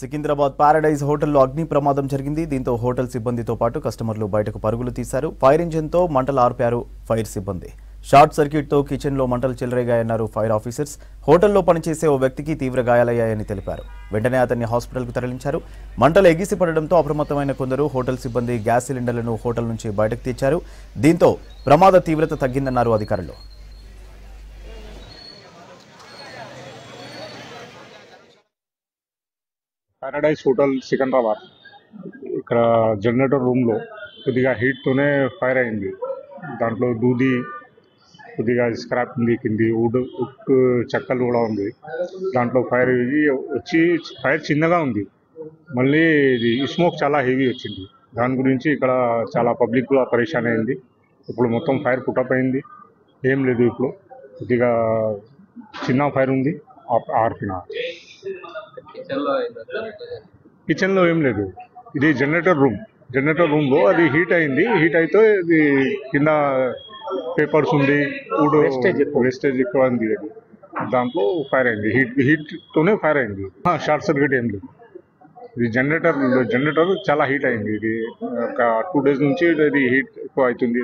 Secunderabad paradise హోటల్లో అగ్ని ప్రమాదం జరిగింది. దీంతో హోటల్ సిబ్బందితో పాటు కస్టమర్లు బయటకు పరుగులు తీశారు. ఫైర్ ఇంజిన్తో మంటలు ఆర్పారు ఫైర్ సిబ్బంది. షార్ట్ సర్క్యూట్తో కిచెన్లో మంటలు చెలరేగాయన్నారు ఫైర్ ఆఫీసర్స్. హోటల్లో పనిచేసే ఓ వ్యక్తికి తీవ్ర గాయాలయ్యాయని తెలిపారు. వెంటనే అతన్ని హాస్పిటల్కు తరలించారు. మంటలు ఎగిసిపడడంతో అప్రమత్తమైన కొందరు హోటల్ సిబ్బంది గ్యాస్ సిలిండర్లను హోటల్ నుంచి బయటకు తెచ్చారు. దీంతో ప్రమాద తీవ్రత తగ్గిందన్నారు అధికారులు. పారాడైజ్ హోటల్ సికింద్రాబాద్ ఇక్కడ జనరేటర్ రూమ్లో కొద్దిగా హీట్తోనే ఫైర్ అయింది. దాంట్లో దూది కొద్దిగా స్క్రాప్ ఉంది, కింది వుడ్ చెక్కలు కూడా ఉంది. దాంట్లో ఫైర్ వచ్చి ఫైర్ చిన్నగా ఉంది, మళ్ళీ ఇది స్మోక్ చాలా హెవీ వచ్చింది. దాని గురించి ఇక్కడ చాలా పబ్లిక్ కూడా పరేషాన్ అయింది. ఇప్పుడు మొత్తం ఫైర్ పుటప్ అయింది, ఏం లేదు. ఇప్పుడు కొద్దిగా చిన్న ఫైర్ ఉంది, ఆర్పిన. కిచెన్లో ఏం లేదు, ఇది జనరేటర్ రూమ్లో అది హీట్ అయింది. హీట్ అయితే ఇది కింద పేపర్స్ ఉంది, వుడ్ వేస్టేజ్ ఎక్కువ ఉంది. అది దాంట్లో ఫైర్ అయింది, హీట్తోనే ఫైర్ అయింది. షార్ట్ సర్క్యూట్ ఏం లేదు. ఇది జనరేటర్ చాలా హీట్ అయింది. ఇది ఒక 2 days నుంచి ఇది హీట్ ఎక్కువ అవుతుంది.